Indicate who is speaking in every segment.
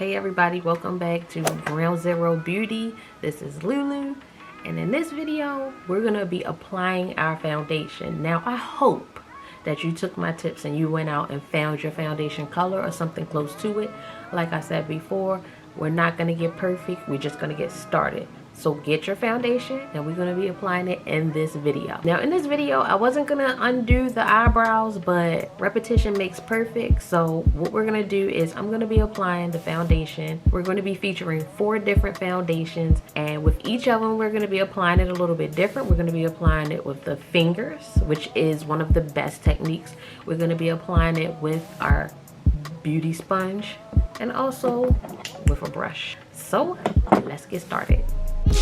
Speaker 1: Hey everybody, welcome back to Ground Zero Beauty. This is Lulu, and in this video we're gonna be applying our foundation. Now I hope that you took my tips and you went out and found your foundation color or something close to it. Like I said before, we're not gonna get perfect, we're just gonna get started. So get your foundation and we're going to be applying it in this video. Now in this video, I wasn't going to undo the eyebrows, but repetition makes perfect. So what we're going to do is I'm going to be applying the foundation. We're going to be featuring 4 different foundations, and with each of them, we're going to be applying it a little bit different. We're going to be applying it with the fingers, which is one of the best techniques. We're going to be applying it with our beauty sponge and also with a brush. So let's get started. Do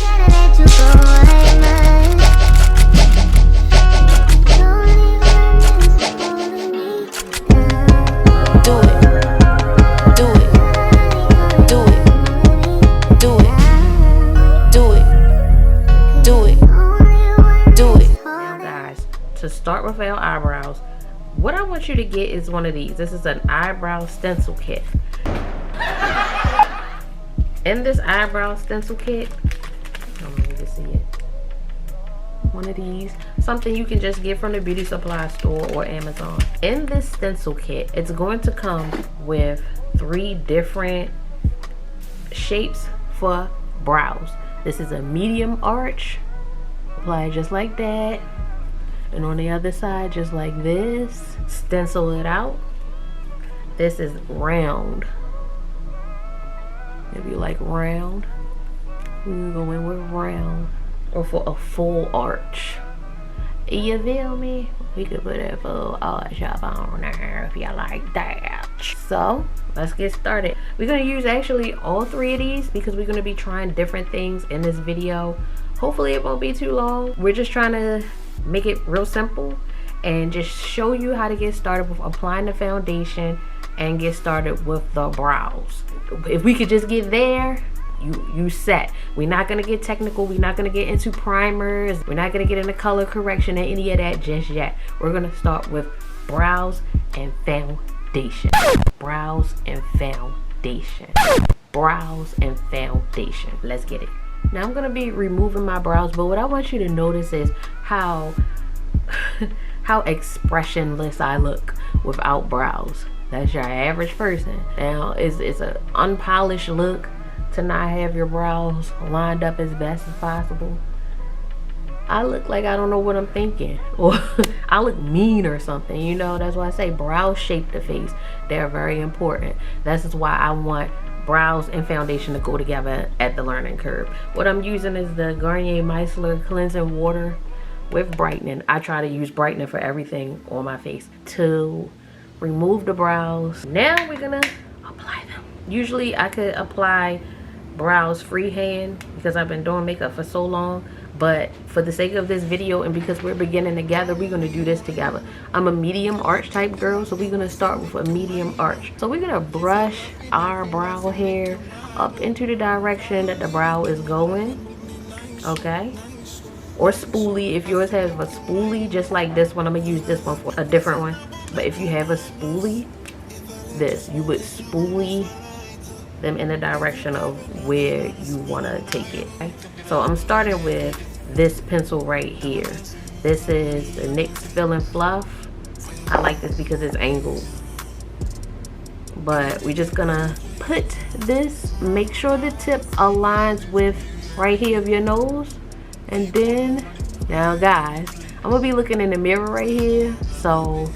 Speaker 1: it. Now guys, to start with our eyebrows, what I want you to get is one of these. This is an Eyebrow Stencil Kit. In this Eyebrow Stencil Kit, I don't know if you can see it. One of these, something you can just get from the beauty supply store or Amazon. In this stencil kit, it's going to come with 3 different shapes for brows. This is a medium arch, apply it just like that, and on the other side just like this, stencil it out. This is round. If you like round, we're going with round, or for a full arch. You feel me? We could put a full arch up on there if you like that. So let's get started. We're going to use actually all 3 of these because we're going to be trying different things in this video. Hopefully it won't be too long. We're just trying to make it real simple and just show you how to get started with applying the foundation and get started with the brows. If we could just get there, you set. We're not gonna get technical, we're not gonna get into primers, we're not gonna get into color correction and any of that just yet. We're gonna start with brows and foundation. Brows and foundation. Brows and foundation. Let's get it. Now I'm gonna be removing my brows, but what I want you to notice is how how expressionless I look without brows. That's your average person. Now it's an unpolished look to not have your brows lined up as best as possible. I look like I don't know what I'm thinking, or I look mean or something, you know. That's why I say brows shape the face. They're very important. This is why I want brows and foundation to go together at the learning curve. What I'm using is the Garnier Micellar Cleansing Water with brightening. I try to use brightening for everything on my face to remove the brows. Now we're gonna apply them. Usually I could apply brows freehand because I've been doing makeup for so long, but for the sake of this video and because we're beginning together, we're gonna do this together. I'm a medium arch type girl, so we're gonna start with a medium arch. So we're gonna brush our brow hair up into the direction that the brow is going, okay? Or spoolie. If yours has a spoolie just like this one, I'm gonna use this one for a different one. But if you have a spoolie, you would spoolie them in the direction of where you want to take it. Okay? So I'm starting with this pencil right here. This is the NYX Fill Fluff. I like this because it's angled. But we're just gonna put this, make sure the tip aligns with right here of your nose. And then, now guys, I'm gonna be looking in the mirror right here, so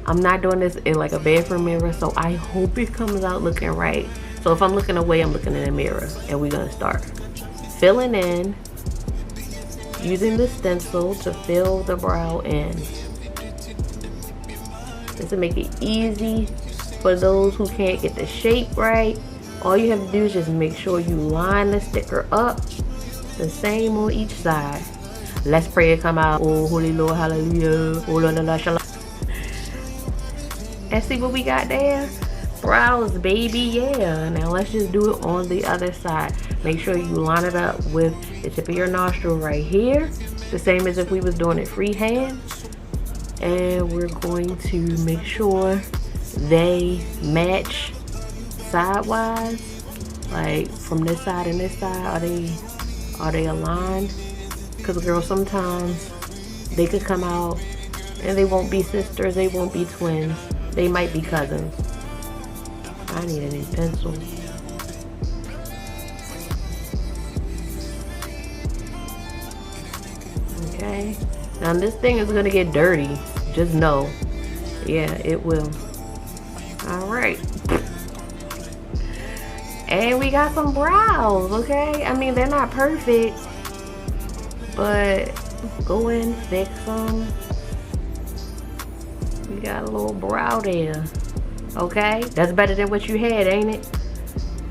Speaker 1: I'm not doing this in like a bathroom mirror, so I hope it comes out looking right. So if I'm looking away, I'm looking in the mirror, and we're gonna start filling in, using the stencil to fill the brow in. This will make it easy for those who can't get the shape right. All you have to do is just make sure you line the sticker up the same on each side. Let's pray it come out. Oh, holy Lord, hallelujah. Oh, la la la shalom. And see what we got there? Brows, baby, yeah. Now let's just do it on the other side. Make sure you line it up with the tip of your nostril right here, the same as if we was doing it freehand. And we're going to make sure they match sidewise, like from this side and this side, are they aligned? Because girls, sometimes they could come out and they won't be sisters, they won't be twins, they might be cousins. I need a new pencil. Okay, now this thing is gonna get dirty, just know. Yeah, it will. All right, and we got some brows. Okay, I mean, they're not perfect, but go in, fix them. We got a little brow there. Okay, that's better than what you had, ain't it?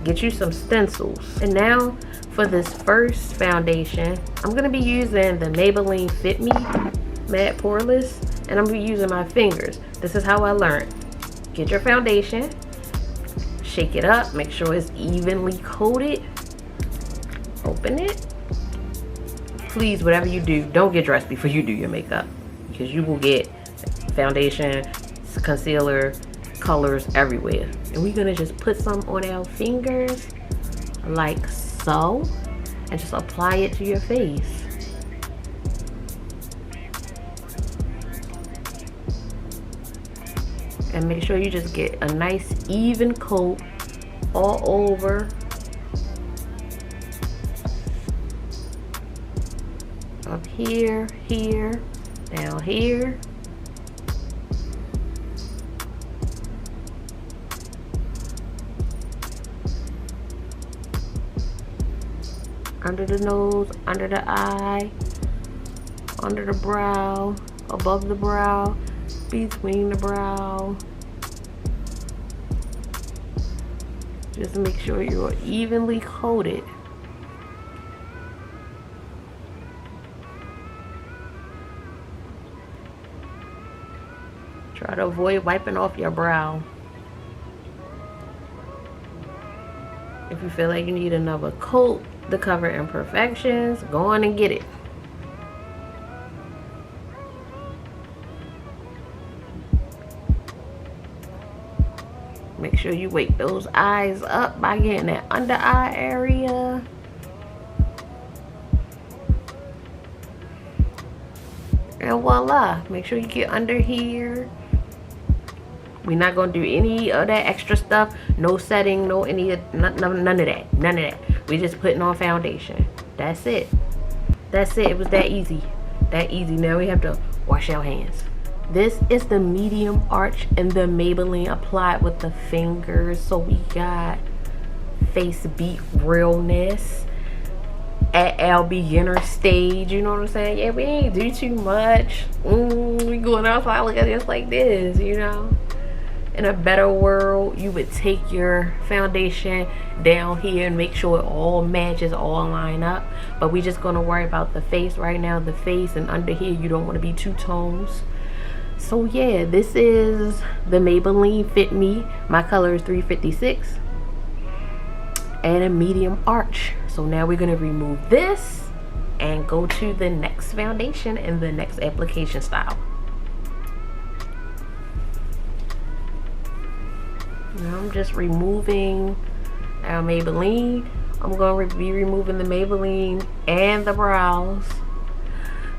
Speaker 1: Get you some stencils. And now for this first foundation, I'm gonna be using the Maybelline FitMe Matte Poreless, and I'm gonna be using my fingers. This is how I learned. Get your foundation, shake it up, make sure it's evenly coated. Open it. Please, whatever you do, don't get dressed before you do your makeup, because you will get foundation, concealer, colors everywhere. And we're gonna just put some on our fingers like so, and just apply it to your face. And make sure you just get a nice even coat all over. Up here, here, down here. Under the nose, under the eye, under the brow, above the brow, between the brow. Just make sure you're evenly coated. Try to avoid wiping off your brow. If you feel like you need another coat to cover imperfections, go on and get it. Make sure you wake those eyes up by getting that under eye area. And voila, make sure you get under here. We're not gonna do any of that extra stuff. No setting, no none of that. None of that. We're just putting on foundation. That's it. That's it. It was that easy. That easy. Now we have to wash our hands. This is the medium arch in the Maybelline applied with the fingers. So we got face beat realness at our beginner stage. You know what I'm saying? Yeah, we ain't do too much. We going outside look at this like this, you know. In a better world, you would take your foundation down here and make sure it all matches, all line up. But we just gonna worry about the face right now. The face, and under here you don't want to be two tones. So yeah, this is the Maybelline Fit Me. My color is 356 and a medium arch. So now we're gonna remove this and go to the next foundation and the next application style. Now I'm just removing our Maybelline. I'm going to be removing the Maybelline and the brows.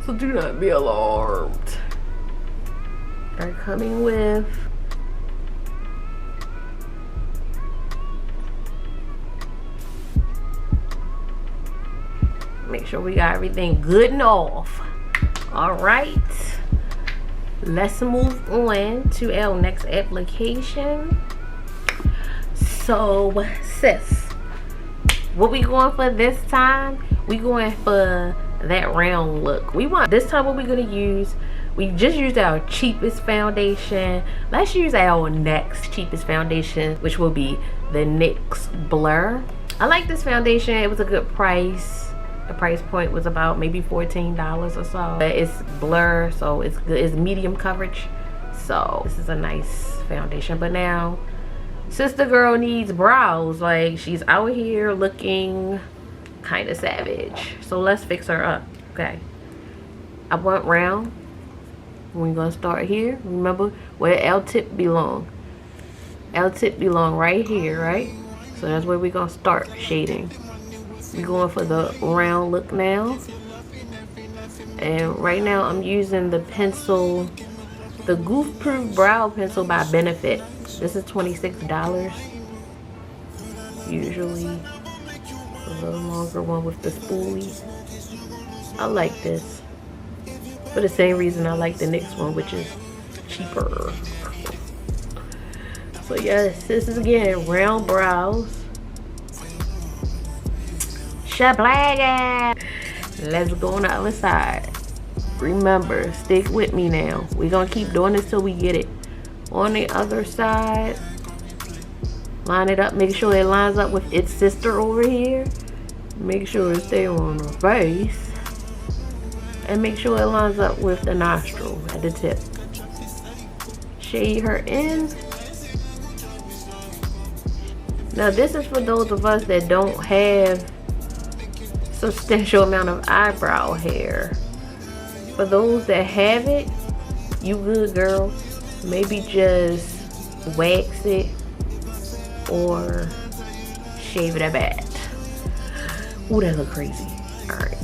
Speaker 1: So do not be alarmed. They're coming with make sure we got everything good and off. Alright. Let's move on to our next application. So sis, what we going for this time? We going for that round look. We want this time what we're gonna use. We just used our cheapest foundation. Let's use our next cheapest foundation, which will be the NYX Blur. I like this foundation. It was a good price. The price point was about maybe $14 or so. But it's Blur, so it's good. It's medium coverage. So this is a nice foundation. But now sister girl needs brows. Like, she's out here looking kind of savage. So let's fix her up. Okay, I want round. We're gonna start here. Remember where L tip belong. Our tip belong right here, right? So that's where we're gonna start shading. We're going for the round look now. And right now I'm using the pencil, the Goof Proof Brow Pencil by Benefit. This is $26. Usually a little longer one with the spoolie. I like this for the same reason I like the next one, which is cheaper. So yes, this is again round brows. Shablaga. Let's go on the other side. Remember, stick with me now. We're gonna keep doing this till we get it. On the other side, line it up, make sure it lines up with its sister over here. Make sure it stays on her face. And make sure it lines up with the nostril at the tip. Shade her in. Now this is for those of us that don't have substantial amount of eyebrow hair. For those that have it, you good, girl. Maybe just wax it or shave it a bit. Ooh, that look crazy. Alright.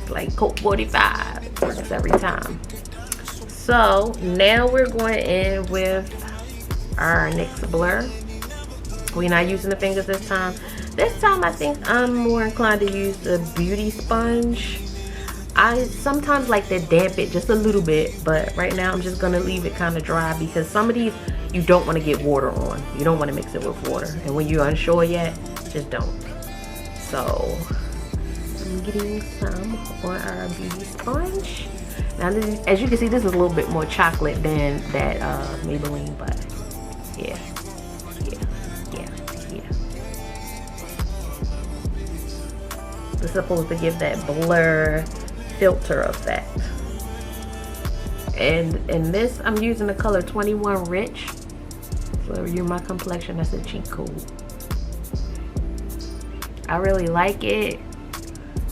Speaker 1: It's like Coke 45. Works every time. So now we're going in with our NYX blur. We're not using the fingers this time. This time I think I'm more inclined to use the beauty sponge. I sometimes like to damp it just a little bit, but right now I'm just gonna leave it kind of dry because some of these you don't want to get water on. You don't want to mix it with water, and when you're unsure yet, just don't. So I'm getting some on our beauty sponge. Now this, as you can see, this is a little bit more chocolate than that Maybelline, but yeah. It's supposed to give that blur filter effect. And in this, I'm using the color 21 Rich. So if you're my complexion, that's a cheat code. I really like it.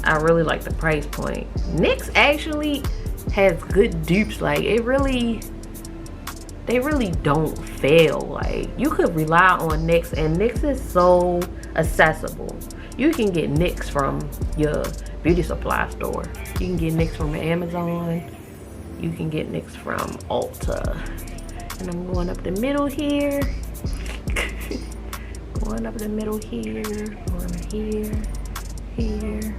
Speaker 1: I really like the price point. NYX actually has good dupes. Like they really don't fail. Like you could rely on NYX, and NYX is so accessible. You can get NYX from your beauty supply store. You can get NYX from Amazon. You can get NYX from Ulta. And I'm going up the middle here. Going up the middle here. Going here. Here.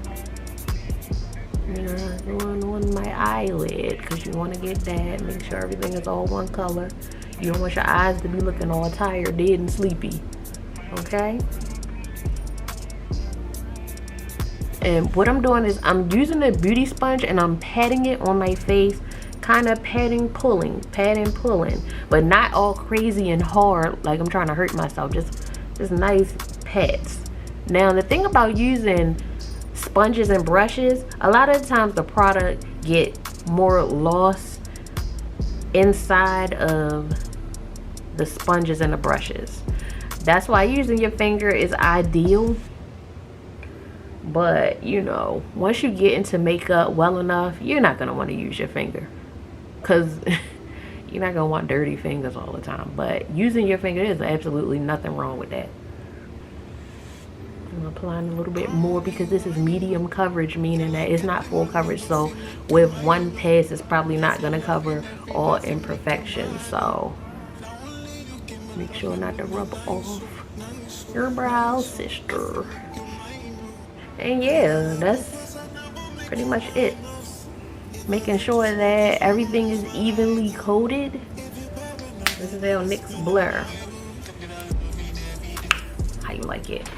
Speaker 1: Going on my eyelid because you want to get that. Make sure everything is all one color. You don't want your eyes to be looking all tired, dead, and sleepy. Okay? And what I'm doing is I'm using the beauty sponge and I'm patting it on my face, kind of patting, pulling, but not all crazy and hard like I'm trying to hurt myself. Just nice pats. Now the thing about using sponges and brushes, a lot of the times the product get more lost inside of the sponges and the brushes. That's why using your finger is ideal. But you know, once you get into makeup well enough, you're not gonna want to use your finger because you're not gonna want dirty fingers all the time. But using your finger, there's absolutely nothing wrong with that. I'm applying a little bit more because this is medium coverage, meaning that it's not full coverage. So with one pass, it's probably not gonna cover all imperfections. So make sure not to rub off your brows, sister. And yeah, that's pretty much it. Making sure that everything is evenly coated. This is our NYX blur. How you like it?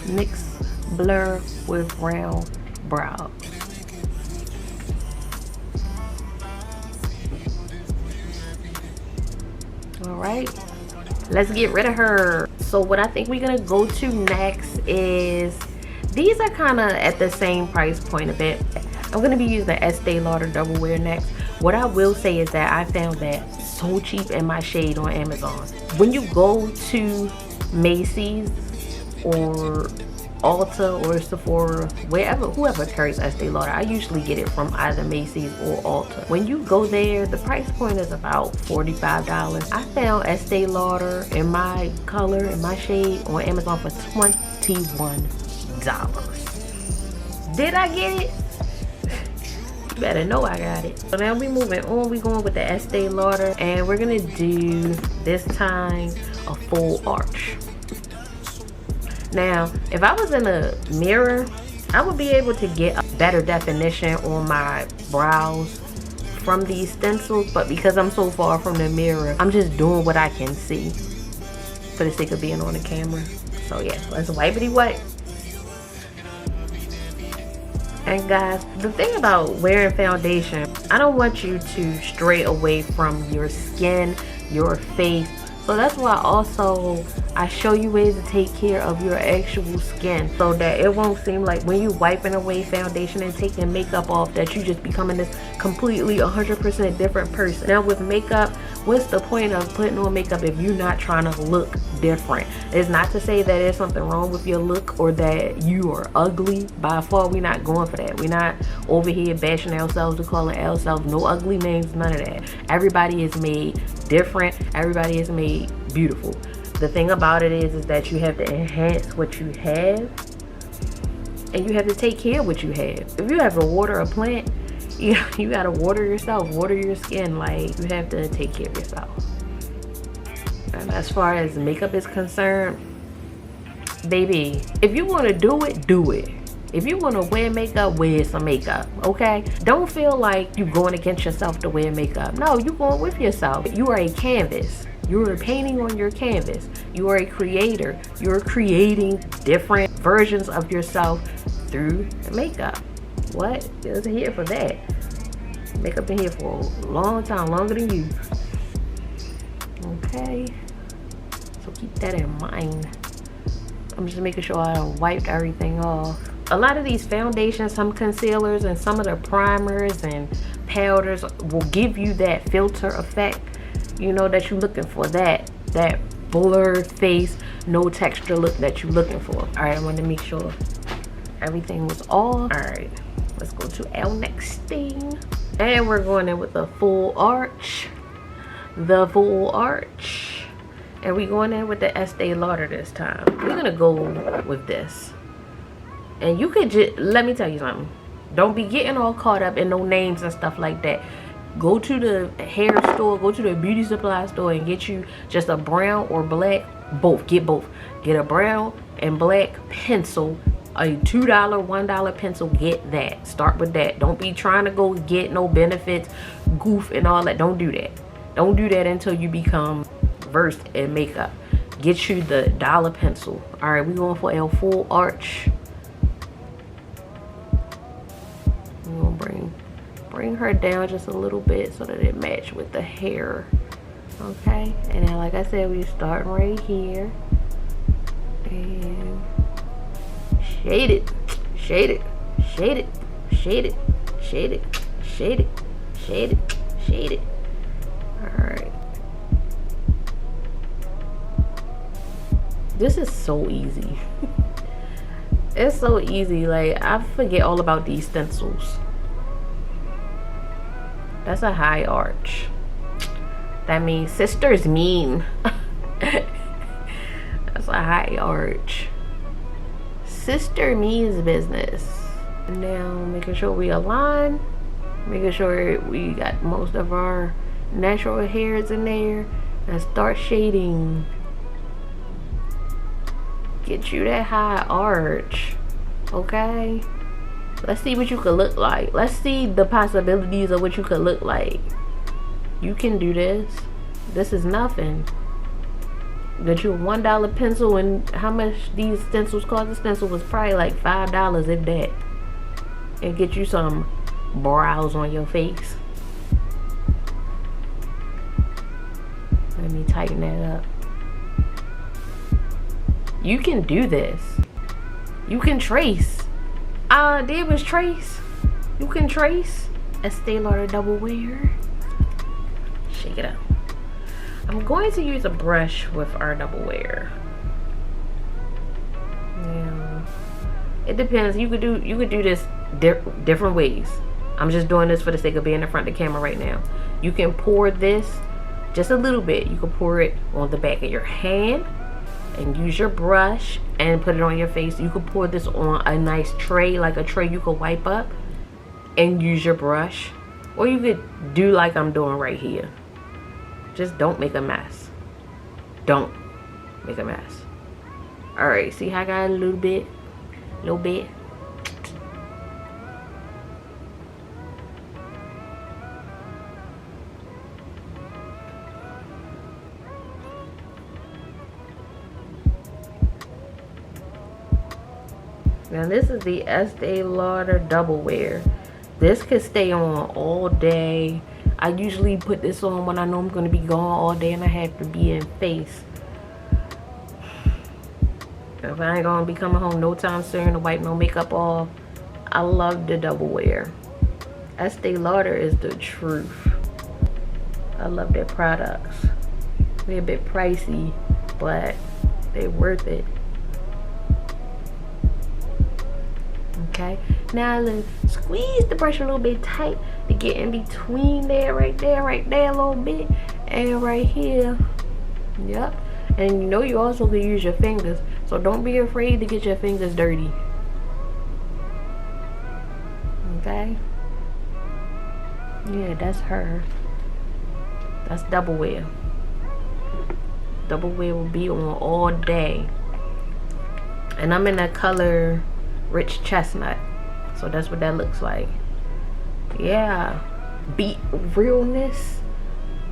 Speaker 1: NYX blur with round brow. Alright, let's get rid of her. So what I think we're gonna go to next is, these are kind of at the same price point a bit. I'm gonna be using the Estée Lauder Double Wear next. What I will say is that I found that so cheap in my shade on Amazon. When you go to Macy's or Ulta or Sephora, whoever carries Estee Lauder. I usually get it from either Macy's or Ulta. When you go there, the price point is about $45. I found Estee Lauder in my color, in my shade, on Amazon for $21. Did I get it? You better know I got it. So now we moving on. We going with the Estee Lauder, and we're gonna do this time a full arch. Now, if I was in a mirror, I would be able to get a better definition on my brows from these stencils, but because I'm so far from the mirror, I'm just doing what I can see for the sake of being on the camera. So yeah, let's wipey wipe. And guys, the thing about wearing foundation, I don't want you to stray away from your skin, your face. So that's why also I show you ways to take care of your actual skin, so that it won't seem like when you wiping away foundation and taking makeup off that you just becoming this completely 100% different person. Now with makeup, what's the point of putting on makeup if you're not trying to look different? It's not to say that there's something wrong with your look or that you are ugly. By far, we're not going for that. We're not over here bashing ourselves or calling ourselves no ugly names, none of that. Everybody is made different. Everybody is made beautiful. The thing about it is that you have to enhance what you have, and you have to take care of what you have. If you have to water a plant, you gotta water yourself, water your skin. Like, you have to take care of yourself. And as far as makeup is concerned, baby, if you want to do it, do it. If you want to wear makeup, wear some makeup, okay? Don't feel like you're going against yourself to wear makeup. No, you're going with yourself. You are a canvas. You are painting on your canvas. You are a creator. You're creating different versions of yourself through makeup. What? It's here for that. Makeup been here for a long time, longer than you. Okay. So keep that in mind. I'm just making sure I don't wiped everything off. A lot of these foundations, some concealers, and some of the primers and powders will give you that filter effect, you know, that you're looking for, that blurred face, no texture look that you're looking for. All right, I want to make sure everything was off. All right, let's go to our next thing, and we're going in with the full arch. The full arch, and we're going in with the Estee Lauder this time. We're gonna go with this. And you could just, let me tell you something, don't be getting all caught up in no names and stuff like that. Go to the hair store, go to the beauty supply store, and get you just a brown or black, both. Get both. Get a brown and black pencil, a $2, $1 pencil. Get that. Start with that. Don't be trying to go get no benefits, Goof and all that. Don't do that. Don't do that until you become versed in makeup. Get you the dollar pencil. All right, we're going for our full arch. We're gonna bring her down just a little bit so that it match with the hair. Okay, and then like I said, we start right here and shade it, shade it, shade it, shade it, shade it, shade it, shade it, shade it. All right, this is so easy. It's so easy. Like, I forget all about these stencils. That's a high arch. That means sister's mean. That's a high arch. Sister means business. Now making sure we align, making sure we got most of our natural hairs in there, and start shading. Get you that high arch, okay? Let's see what you could look like. Let's see the possibilities of what you could look like. You can do this. This is nothing. Get you a $1 pencil, and how much these stencils cost? The stencil was probably like $5, if that. And get you some brows on your face. Let me tighten that up. You can do this. You can trace. All I did was trace. You can trace. Estee Lauder Double Wear. Shake it out. I'm going to use a brush with our Double Wear. Now, It depends. You could do this different ways. I'm just doing this for the sake of being in front of the camera right now. You can pour this just a little bit. You can pour it on the back of your hand and use your brush and put it on your face. You could pour this on a nice tray, like a tray you could wipe up, and use your brush. Or you could do like I'm doing right here. Just don't make a mess. Don't make a mess. Alright, see how I got a little bit? Now this is the Estée Lauder Double Wear. This could stay on all day. I usually put this on when I know I'm going to be gone all day and I have to be in face. If I ain't going to be coming home no time soon to wipe no makeup off. I love the Double Wear. Estée Lauder is the truth. I love their products. They're a bit pricey, but they're worth it. Okay, now let's squeeze the brush a little bit tight to get in between there, right there a little bit, and right here. Yep. And you know you also can use your fingers, so don't be afraid to get your fingers dirty. Okay. Yeah, that's her. That's Double Wear. Double Wear will be on all day. And I'm in that color Rich Chestnut, so that's what that looks like. Yeah, beat realness.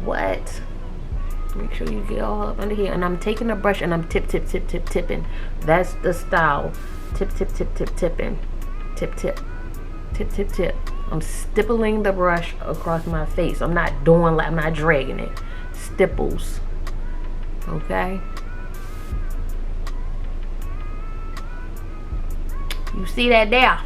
Speaker 1: What? Make sure you get all up under here. And I'm taking a brush and I'm tipping. That's the style. Tipping. Tip. I'm stippling the brush across my face. I'm not dragging it. Stipples. Okay. You see that there?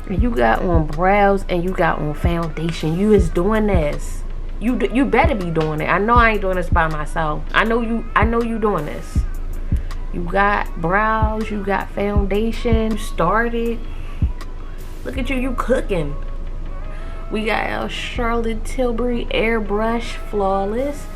Speaker 1: You got on brows and you got on foundation. You is doing this. You better be doing it. I know I ain't doing this by myself. I know you doing this. You got brows, you got foundation, you started. Look at you cooking. We got our Charlotte Tilbury airbrush flawless.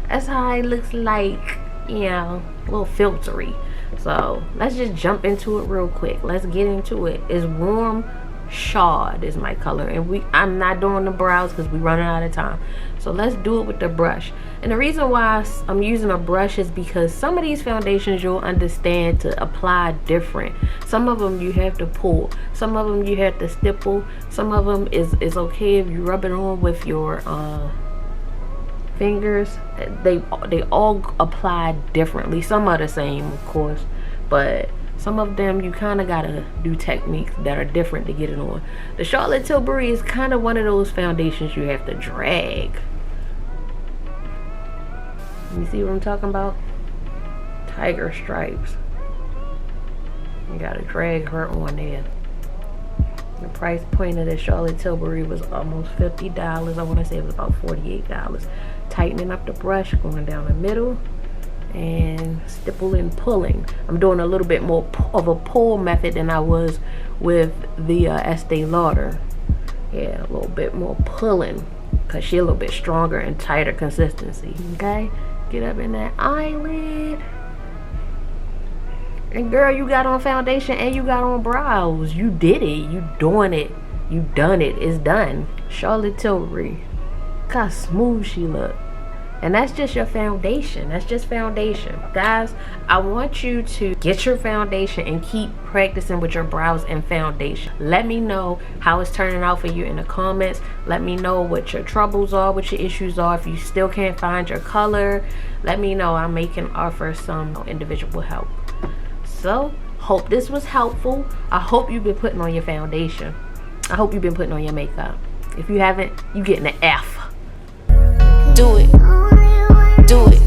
Speaker 1: That's how it looks like. You know, a little filtery. So let's just jump into it real quick. Let's get into it. It's warm Chaud is my color, and I'm not doing the brows because we're running out of time. So let's do it with the brush. And the reason why I'm using a brush is because some of these foundations you'll understand to apply different. Some of them you have to pull, some of them you have to stipple, some of them is okay if you rub it on with your fingers. They all apply differently. Some are the same, of course, but some of them you kind of gotta do techniques that are different to get it on. The Charlotte Tilbury is kind of one of those foundations you have to drag. You see what I'm talking about? Tiger stripes. You gotta drag her on there. The price point of the Charlotte Tilbury was almost $50. I want to say it was about $48. Tightening up the brush, going down the middle, and stipple and pulling. I'm doing a little bit more of a pull method than I was with the Estée Lauder. Yeah, a little bit more pulling because she's a little bit stronger and tighter consistency. Okay, get up in that eyelid. And girl, you got on foundation and you got on brows. You did it. You doing it. You done it. It's done. Charlotte Tilbury. Look how smooth she look. And that's just your foundation. That's just foundation. Guys, I want you to get your foundation and keep practicing with your brows and foundation. Let me know how it's turning out for you in the comments. Let me know what your troubles are, what your issues are. If you still can't find your color, let me know. I may can offer some individual help. So, hope this was helpful. I hope you've been putting on your foundation. I hope you've been putting on your makeup. If you haven't, you getting an F. Do it. Do it.